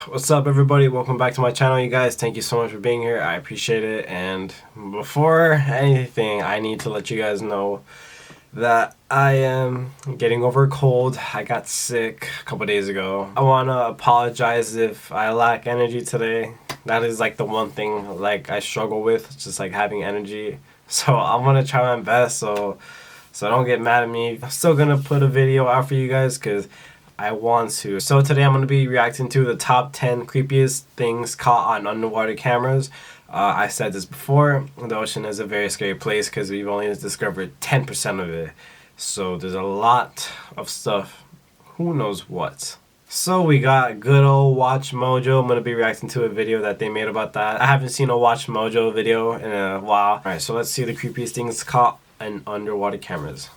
What's up, everybody? Welcome back to my channel, you guys. Thank you so much for being here. I appreciate it. And before anything, I need to let you guys know that I am getting over a cold. I got sick a couple days ago. I want to apologize if I lack energy today. That is like the one thing like I struggle with, just like having energy. So I'm gonna try my best, so don't get mad at me. I'm still gonna put a video out for you guys because I want to. So today I'm going to be reacting to the top 10 creepiest things caught on underwater cameras. I said this before, the ocean is a very scary place because we've only discovered 10% of it. So there's a lot of stuff, who knows what. So we got good old Watch Mojo. I'm going to be reacting to a video that they made about that. I haven't seen a Watch Mojo video in a while. Alright, so let's see the creepiest things caught on underwater cameras.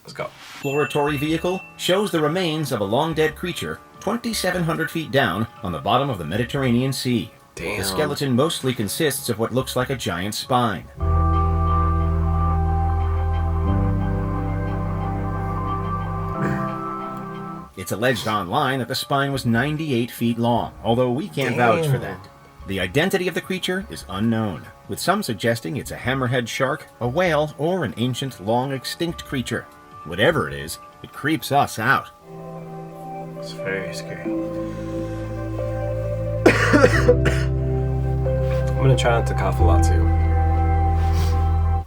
Let's go. Exploratory vehicle shows the remains of a long-dead creature 2,700 feet down on the bottom of the Mediterranean Sea. Damn. The skeleton mostly consists of what looks like a giant spine. It's alleged online that the spine was 98 feet long, although we can't vouch for that. The identity of the creature is unknown, with some suggesting it's a hammerhead shark, a whale, or an ancient, long-extinct creature. Whatever it is, it creeps us out. It's very scary. I'm gonna try not to cough a lot too.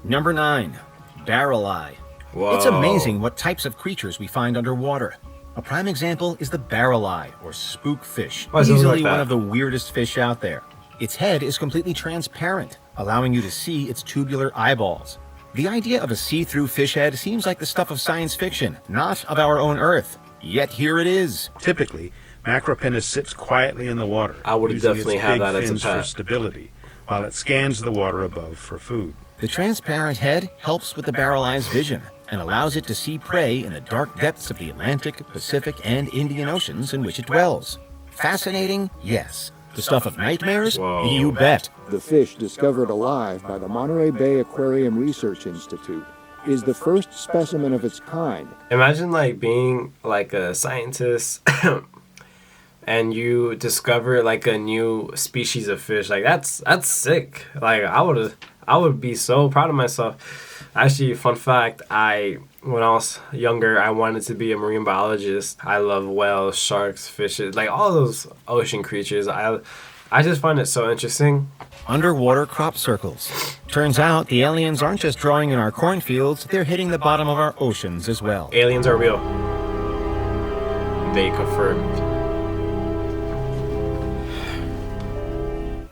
Number 9. Barrel eye. Whoa. It's amazing what types of creatures we find underwater. A prime example is the barrel eye, or spookfish. Why does it look Easily like that? one of the weirdest fish out there. Its head is completely transparent, allowing you to see its tubular eyeballs. The idea of a see-through fish head seems like the stuff of science fiction, not of our own Earth. Yet here it is. Typically, Macropinus sits quietly in the water, I would using definitely its have big that as a fins for pet. stability, while it scans the water above for food. The transparent head helps with the barrel eye's vision and allows it to see prey in the dark depths of the Atlantic, Pacific, and Indian Oceans in which it dwells. Fascinating? Yes. The stuff of nightmares? Whoa. You bet. The fish discovered alive by the Monterey Bay Aquarium Research Institute is the first specimen of its kind. Imagine like being like a scientist and you discover like a new species of fish. Like that's sick. Like I would be so proud of myself. Actually, fun fact, when I was younger, I wanted to be a marine biologist. I love whales, sharks, fishes, like all those ocean creatures. I just find it so interesting. Underwater crop circles. Turns out the aliens aren't just drawing in our cornfields, they're hitting the bottom of our oceans as well. Aliens are real. They confirmed.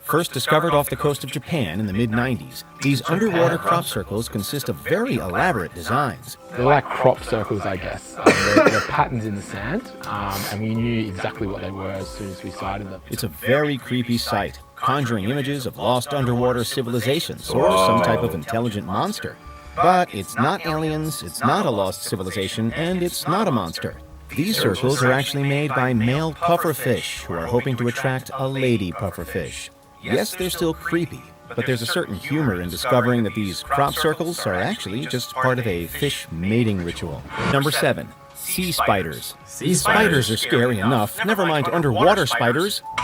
First discovered off the coast of Japan in the mid-90s, these underwater crop circles consist of very elaborate designs. They're like crop circles, I guess. They're patterns in the sand, and we knew exactly what they were as soon as we sighted them. It's a very creepy sight, conjuring images of lost underwater civilizations or some type of intelligent monster. But it's not aliens, it's not a lost civilization, and it's not a monster. These circles are actually made by male pufferfish who are hoping to attract a lady pufferfish. Yes, they're still creepy, but there's a certain humor in discovering that these crop circles are actually just part of a fish mating ritual. Number 7. Sea spiders. Sea Spiders are scary enough, never mind underwater spiders. They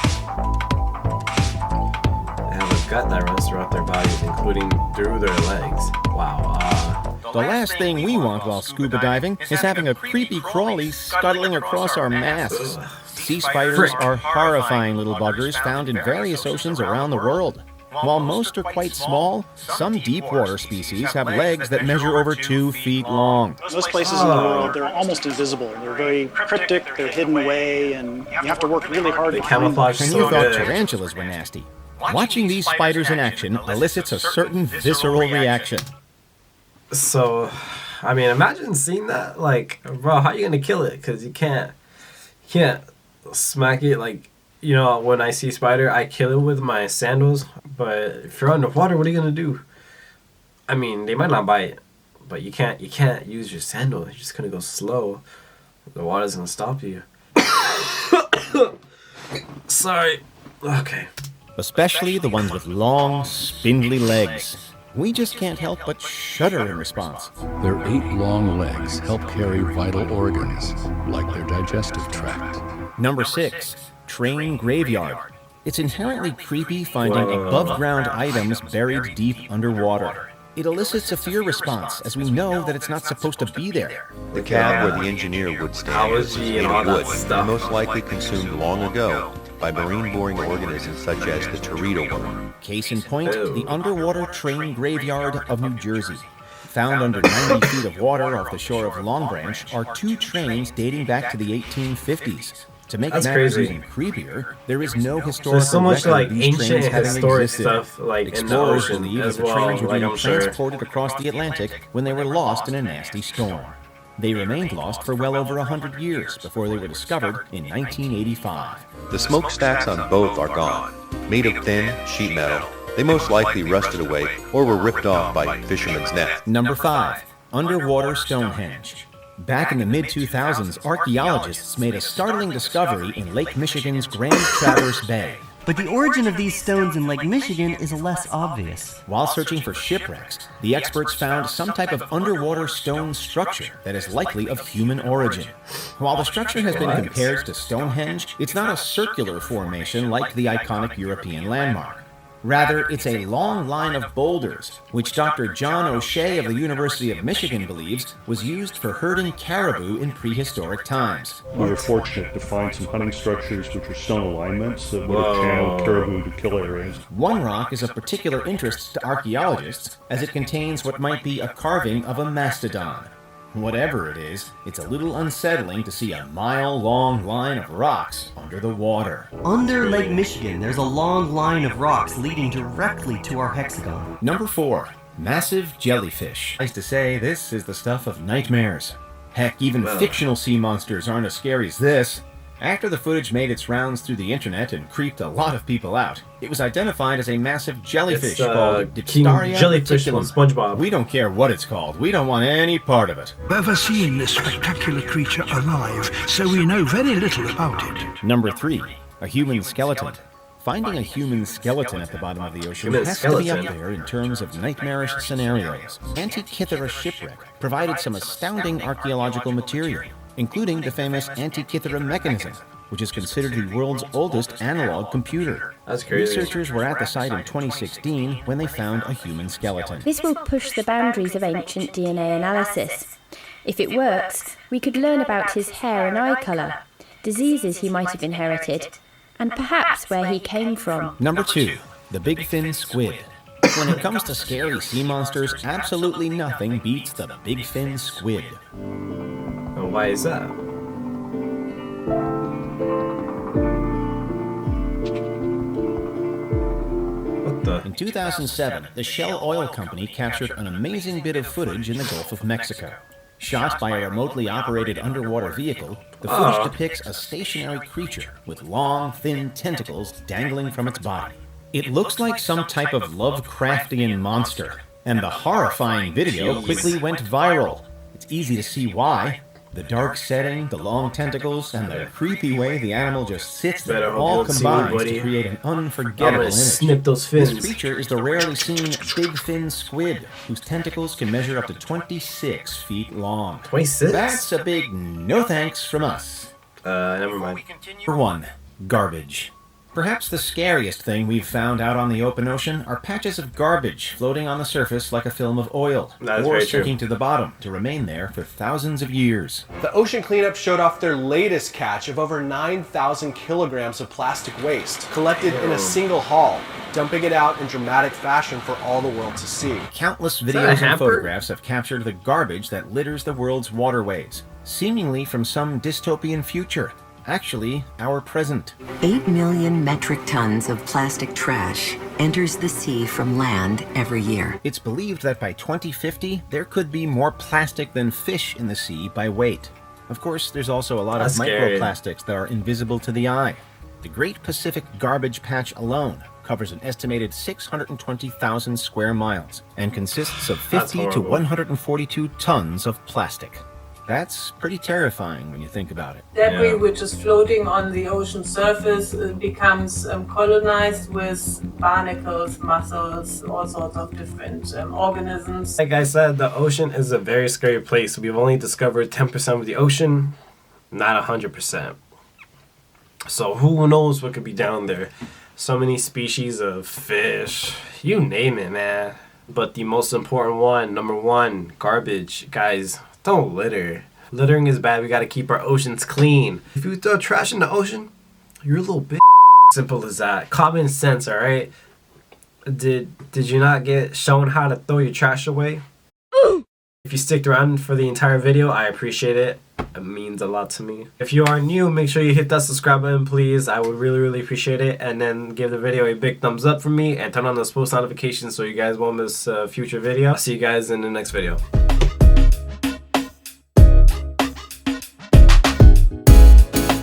have a gut that runs throughout their bodies, including through their legs. Wow. The last thing we want while scuba diving is having a creepy crawly scuttling across our masks. Sea spiders are horrifying little buggers found in various oceans around the world. While most are quite small, some deep water species have legs that measure over 2 feet long. Most places in the world, they're almost invisible. They're very cryptic, they're hidden away, and you have to work really hard They to find them. camouflage And so you thought good. tarantulas were nasty. Watching these spiders in action elicits a certain visceral reaction. So, I mean, imagine seeing that. Like, bro, how are you gonna kill it? Because you can't smack it. Like, you know, when I see spider, I kill it with my sandals. But if you're underwater, what are you gonna do? I mean, they might not bite, but you can't use your sandal. You're just gonna go slow. The water's gonna stop you. Sorry. Okay. Especially the ones with long, spindly legs. We just can't help but shudder in response. Their 8 long legs help carry vital organs, like their digestive tract. Number 6. train graveyard. It's inherently creepy finding above-ground items buried deep underwater. It elicits a fear response, as we know that it's not supposed to be there. The cab where the engineer would stand was made of wood and most likely consumed long ago by marine-boring organisms such as the teredo worm. Case in point, the underwater train graveyard of New Jersey. Found under 90 feet of water off the shore of Long Branch are 2 trains dating back to the 1850s. To make matters even creepier, there is no historical so much record like of these ancient trains having historic existed. stuff like in the Explorers ocean believe as that the well, trains were like being I'm sure. transported across the Atlantic when they were lost in a nasty storm. They remained lost for well over 100 years before they were discovered in 1985. The smokestacks on both are gone. Made of thin sheet metal, they most likely rusted away or were ripped off by fishermen's nets. Number 5. Underwater Stonehenge. Back in the mid-2000s, archaeologists made a startling discovery in Lake Michigan's Grand Traverse Bay. But the origin of these stones in Lake Michigan is less obvious. While searching for shipwrecks, the experts found some type of underwater stone structure that is likely of human origin. While the structure has been compared to Stonehenge, it's not a circular formation like the iconic European landmark. Rather, it's a long line of boulders, which Dr. John O'Shea of the University of Michigan believes was used for herding caribou in prehistoric times. We were fortunate to find some hunting structures which were stone alignments that would have channeled caribou to kill areas. One rock is of particular interest to archaeologists, as it contains what might be a carving of a mastodon. Whatever it is, it's a little unsettling to see a mile-long line of rocks under the water. Under Lake Michigan, there's a long line of rocks leading directly to our hexagon. Number 4. Massive jellyfish. Nice to say, this is the stuff of nightmares. Heck, even fictional sea monsters aren't as scary as this. After the footage made its rounds through the internet and creeped a lot of people out, it was identified as a massive jellyfish called Dipstaria jellyfish from reticulum. SpongeBob. We don't care what it's called. We don't want any part of it. Never seen this spectacular creature alive, so we know very little about it. Number 3. A human skeleton. Finding a human skeleton at the bottom of the ocean has to be up there in terms of nightmarish scenarios. Antikythera shipwreck provided some astounding archaeological material, including the famous Antikythera mechanism, which is considered the world's oldest analog computer. That's crazy. Researchers were at the site in 2016 when they found a human skeleton. This will push the boundaries of ancient DNA analysis. If it works, we could learn about his hair and eye colour, diseases he might have inherited, and perhaps where he came from. Number 2. The big fin squid. When it comes to scary sea monsters, absolutely nothing beats the big fin squid. And why is that? What the? In 2007, the Shell Oil Company captured an amazing bit of footage in the Gulf of Mexico. Shot by a remotely operated underwater vehicle, the footage depicts a stationary creature with long, thin tentacles dangling from its body. It looks like some type of Lovecraftian monster, and the horrifying video quickly went viral. It's easy to see why. The dark setting, the long tentacles, and the creepy way the animal just sits there all combines to create an unforgettable image. Snip those fins. This creature is the rarely seen big fin squid, whose tentacles can measure up to 26 feet long. 26? That's a big no thanks from us. Never mind. Number 1. Garbage. Perhaps the scariest thing we've found out on the open ocean are patches of garbage floating on the surface like a film of oil, or sinking to the bottom to remain there for thousands of years. The ocean cleanup showed off their latest catch of over 9,000 kilograms of plastic waste collected in a single haul, dumping it out in dramatic fashion for all the world to see. Countless videos and photographs have captured the garbage that litters the world's waterways, seemingly from some dystopian future. Actually, our present. 8 million metric tons of plastic trash enters the sea from land every year. It's believed that by 2050, there could be more plastic than fish in the sea by weight. Of course, there's also a lot of microplastics that are invisible to the eye. The Great Pacific Garbage Patch alone covers an estimated 620,000 square miles and consists of 50 to 142 tons of plastic. That's pretty terrifying when you think about it. Debris which is floating on the ocean surface becomes colonized with barnacles, mussels, all sorts of different organisms. Like I said, the ocean is a very scary place. We've only discovered 10% of the ocean, not 100%. So who knows what could be down there. So many species of fish, you name it, man. But the most important one, number one, garbage. Guys, don't litter. Littering is bad. We gotta keep our oceans clean. If you throw trash in the ocean, you're a little bitch. Simple as that. Common sense, alright? Did you not get shown how to throw your trash away? If you sticked around for the entire video, I appreciate it. It means a lot to me. If you are new, make sure you hit that subscribe button, please. I would really appreciate it. And then give the video a big thumbs up for me and turn on those post notifications so you guys won't miss a future video. I'll see you guys in the next video.